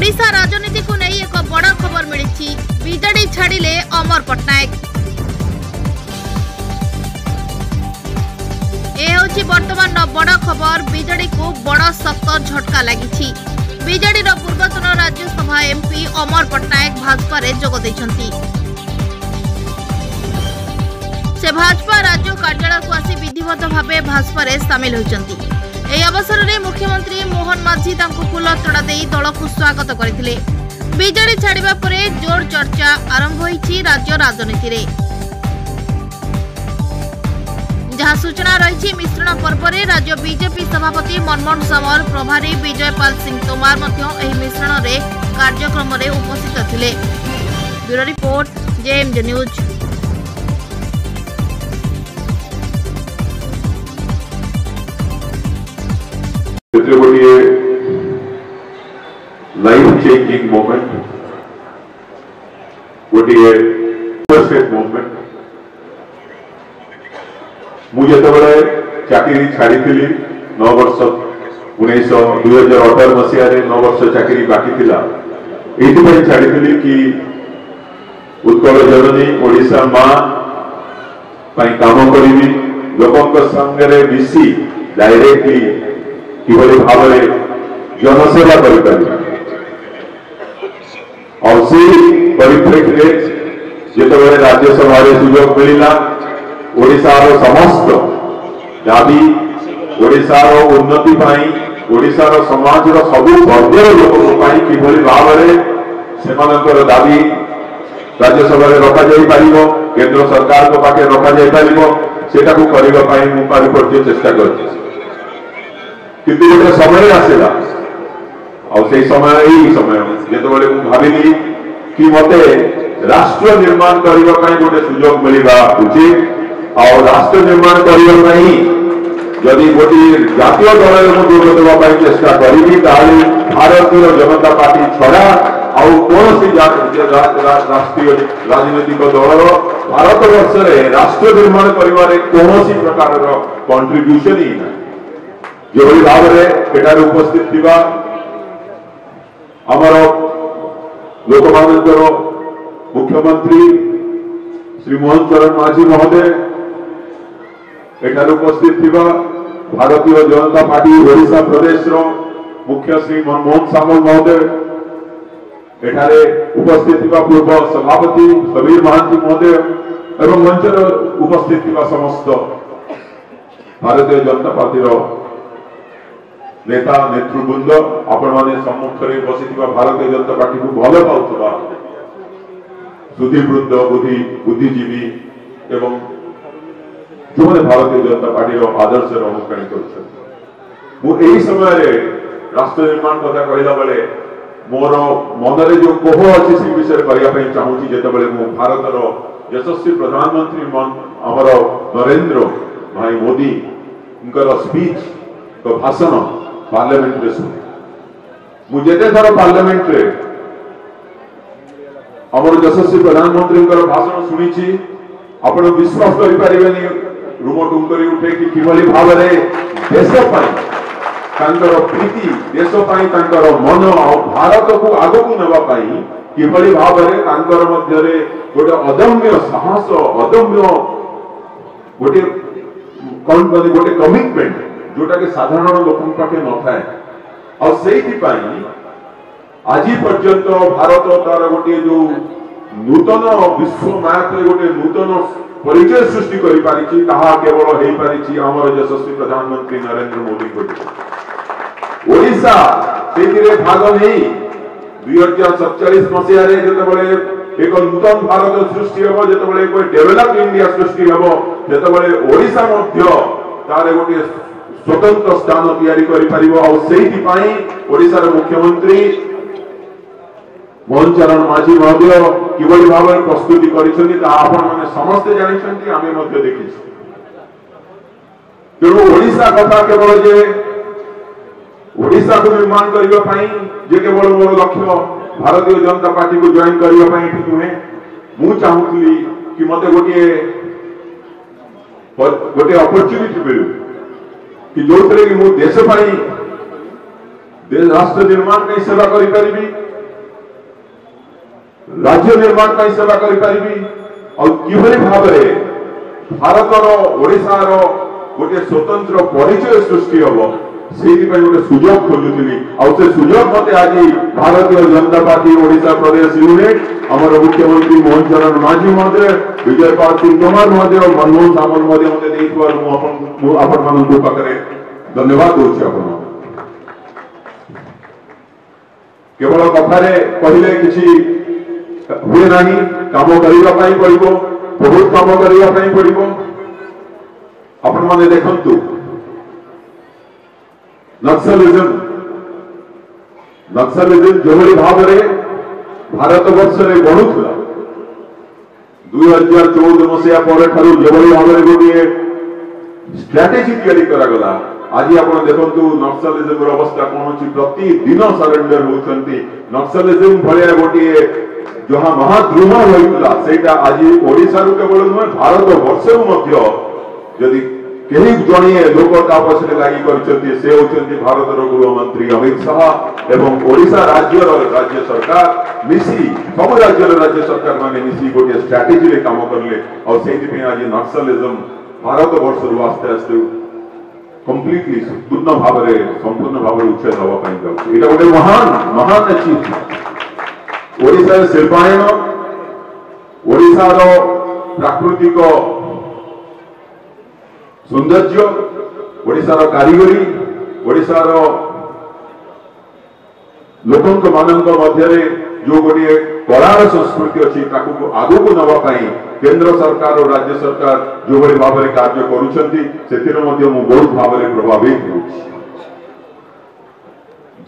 ओडिशा राजनीति को नहीं एक बड़ खबर मिली। बीजेडी छाड़िले अमर पट्टनायक। यह वर्तमान बड़ खबर। बीजेडी को बड़ शक्त झटका लगी। बीजेडी पूर्वतन राज्यसभा एमपी अमर पट्टनायक भाजपा रे जोग देछंती। से भाजपा राज्य कार्यालय को आसी विधिवत भावे भाजपा रे शामिल होइछंती। एही अवसर में मुख्यमंत्री मोहन माझी फूल तोड़ा दे दल को स्वागत करथिले। बीजेडी छाड़िबा परे जोर चर्चा आरंभ होइछि राज्य राजनीति रे। जहाँ सूचना रही मिश्रण पर्व में राज्य बीजेपी सभापति मनमोहन सामल प्रभारी विजयपाल सिंह तोमार मिश्रण रे कार्यक्रम रे उपस्थित थिले। Bureau report JMJ news. Life changing moment गोटे मोमेंट मुझे चाकरी छाड़ी 9 वर्ष 2018 मसीह 9 वर्ष चाकरी बाकी थिला। ये छाड़ी कि उत्कल जननी ओडिशा माँ काम करी लोकों संगे मिसी डायरेक्टली किभली भाव जनसेवा कर परिप्रेक्षी जिते राज्यसभा सुजोग मिलला ओडिशार समस्त दाबी ओडिशार उन्नति ओडिशार समाज सबु वर्गर लोक किभली भाव से दाबी राज्यसभा रखा जाइपर केंद्र सरकार को पाखे रखा जाइपर सेटा को करने पारिपर्य चेष्टा कर गोटे समय आसला आई समय जो भाविली कि मते राष्ट्र निर्माण करने गोटे सुजोग मिलवा उचित और राष्ट्र निर्माण करने जदि गोटे जातीय दल में जोग देवाई चेष्टा करी भारतीय जनता पार्टी छड़ा आउ कौन राष्ट्रीय राजनीतिक दल भारत वर्ष में राष्ट्र निर्माण कौन प्रकार कंट्रीब्यूशन ही ना जो भाव में उपस्थित थी आमर लोक मुख्यमंत्री श्री मोहन चरण माझी महोदय एठार उपस्थित थी भारतीय जनता पार्टी ओडिशा प्रदेश मुख्य श्री मनमोहन सामल महोदय एठारे उपस्थित थी पूर्व सभापति समीर महांती महोदय एवं मंचर उपस्थित थी समस्त भारतीय जनता पार्टी नेता नेतृवृंद आपण माने सम्मुख में बसी भारतीय जनता पार्टी को भल पाउथबा सुधीवृंद बुद्धिजीवी एवं जो भारतीय जनता पार्टी आदर्श अनुप्राणित कर समय राष्ट्र निर्माण कथा कहला बेले मोर मनरे जो कोह अच्छी से विषय करने चाहूँगी जिते भारतर यशस्वी प्रधानमंत्री आमर नरेंद्र भाई मोदी स्पीच भाषण पार्लियामेंट रे सुनी मुझे थर पार्लियामेंट रे आमर यशस्वी प्रधानमंत्री भाषण शुणी आप विश्वास करें रूम टूम कर उठे कि किभली भाव देश प्रीति देश मन और भारत को आग को नापी किभली भाव में गोटे अदम्य साहस अदम्य गोटे कौन गोटे कमिटमेंट जोटा कि साधारण लोक पाखे न थाए आज पर्यंत भारत तार गोटे जो नूतन विश्व मैप गोटे नूतन परिचय सृष्टि केवल हो पारी आमर यशस्वी प्रधानमंत्री नरेंद्र मोदी ओडिशा से भाग नहीं 2047 मसीह जो एक नूतन भारत सृष्टि हम जो डेवलप इंडिया सृष्टि हम जो ओडिशा तार गोटे स्वतंत्र स्थान तैयारी ओडिशार मुख्यमंत्री मोहन चरण माझी महोदय किभली भाव प्रस्तुति कर समस्ते जानते आम देखी तेणु ओडिशा कथा केवल जे ओडिशा को निर्माण करने केवल मोर लक्ष्य भारतीय जनता पार्टी को जॉइन करने नुहे मु चाहूली कि मत गोटे अपॉर्चुनिटी मिलू कि जो थे कि देश राष्ट्र निर्माण में सेवा करी राज्य निर्माण ପାଇଁ सेवा करि पारिबी और किभली भाबरे भारतर ओडिसार गोटे स्वतंत्र परिचय सृष्टि हबो सेही ପାଇଁ ଗୋଟେ ସୁଯୋଗ ଖୋଜୁଥିଲି ଆଉ ସେ ସୁଯୋଗ ମତେ ଆଜି ଭାରତୀୟ जनता पार्टी ओडिशा प्रदेश यूनिट ଆମର मुख्यमंत्री मोहन चरण माझी महोदय विजय पाल सिंह तोमर महोदय और मनमोहन सामंत महोदय मते ଦେଇଥିବାରୁ ମୁଁ ଆପଣମାନଙ୍କୁ ପାଖରେ धन्यवाद ଦଉଛି ଆପଣ केवल कथारे कहले किछि हुए नाही काम करिवा पई पड़िबो बहुत काम करिवा पई पड़िबो आपण माने देखंतु नक्सलिज्म जोभली भाव में भारत वर्ष में बढ़ुला 2014 मसीहा पर जोभली भाव में गोटे स्ट्राटेजी तैयारी करागला आज आप देखु नक्सलिज्म अवस्था कौन अच्छी प्रतिदिन सरेंडर होती नक्सलिज्म भाया गोटे जहाँ महाद्रुम होता से आज ओडिशा केवल नुहे भारत वर्ष जदि कहीं जड़े लोक पछे लगी से होती भारत गृहमंत्री अमित शाह एवं ओडिशा राज्य सरकार मिसी सब राज्य सरकार माने मिसी गोटे स्ट्राटेजी काम करले और से आज नक्सलिज्म भारत वर्ष आस्ते आस्ते कंप्लीटली पूर्ण भाव संपूर्ण भाव उच्छेद हाँपाई जाए गोटे महान महान अचीवमेंट ओडिशा शिल्पायन ओडिशार प्राकृतिक सौंदर्य ओडिशार कारीगरी ओडिशार लोकंक मानक मध्य जो गोटे कलार संस्कृति अच्छी आगु को नवाई केंद्र सरकार और राज्य सरकार जो भाई भाव में कार्य करुँच बहुत भाव में प्रभावित हो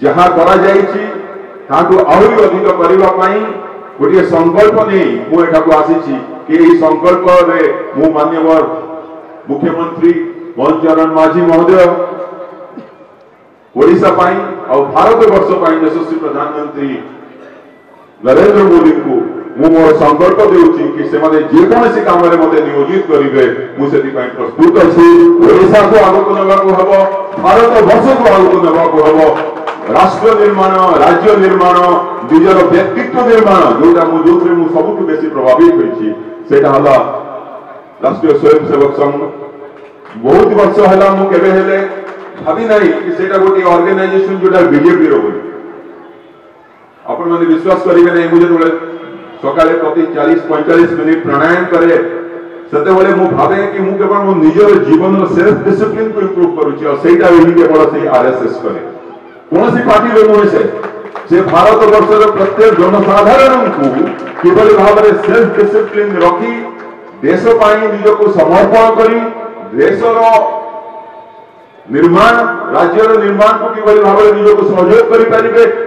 जहाँ आहरी अधिक करने गोटे संकल्प नहीं मुझे आसी कि संकल्प मु मान्यवर मुख्यमंत्री मोहन चरण माझी महोदय ओडिशा और भारत वर्ष यशस्वी प्रधानमंत्री नरेंद्र मोदी को मोर संकल्प देउछि कि से माने जे कोनसी काम रे मते नियोजित करिवे मु सेति पई प्रस्तुत अछि ओडिशा को आगो को नबा को हबो भारत वर्ष को आगो को नबा को हबो राष्ट्र निर्माण राज्य निर्माण निजर व्यक्तित्व निर्माण जोटा मु जोथरे मु सबुठु बेसी प्रभावित होइछि सेटा हला राष्ट्रीय स्वयंसेवक संघ बहुत वर्ष हला मु केबे हेले भाबी नाही कि सेटा गोटी ऑर्गेनाइजेशन जोटा बीजेपी रो बोली आपण माने विश्वास करिवे नै मुझे बोले सकाले प्रति 40-45 मिनिट प्राणायाम करे सते बोले मु भाबे कि मु केवल मो निजर जीवन सेल्फ डिसिप्लिन को इंप्रूव करूची और सेटा ही केवल से आरएसएस करे कोनसी पार्टी रे मोहे से भारत वर्षर प्रत्येक जनसाधारण को केवल भाव में सेल्फ डिसिप्लिन रखी देश पाई निज को समर्पण करी देशर निर्माण राज्यर निर्माण को किभली भाव में निज को सहयोग करें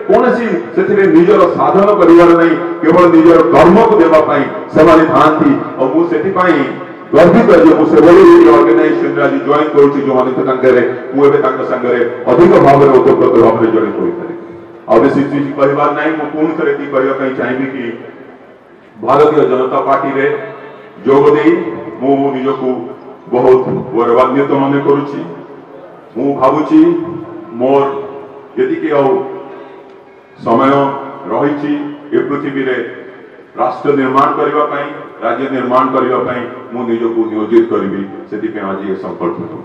कौन निजर साधन कर केवल निजर कर्म को देवाई से और मुझे गर्वित मुझे ऑर्गेनाइजेशन आज जॉइन करुँच जो मुझे अधिक भाव में ओतप्रोत भाव में जड़ित हो पारे बेसी चीज कहबार ना पुणी थे कहवाई चाहिए कि भारतीय जनता पार्टी रे जोग दे मुझको बहुत गौरवान्वित मन करुच्ची मु भावुची मोर यदि समय रही पृथ्वी रे राष्ट्र निर्माण करने राज्य निर्माण करने मु निजको नियोजित करी से आज ये संकल्प।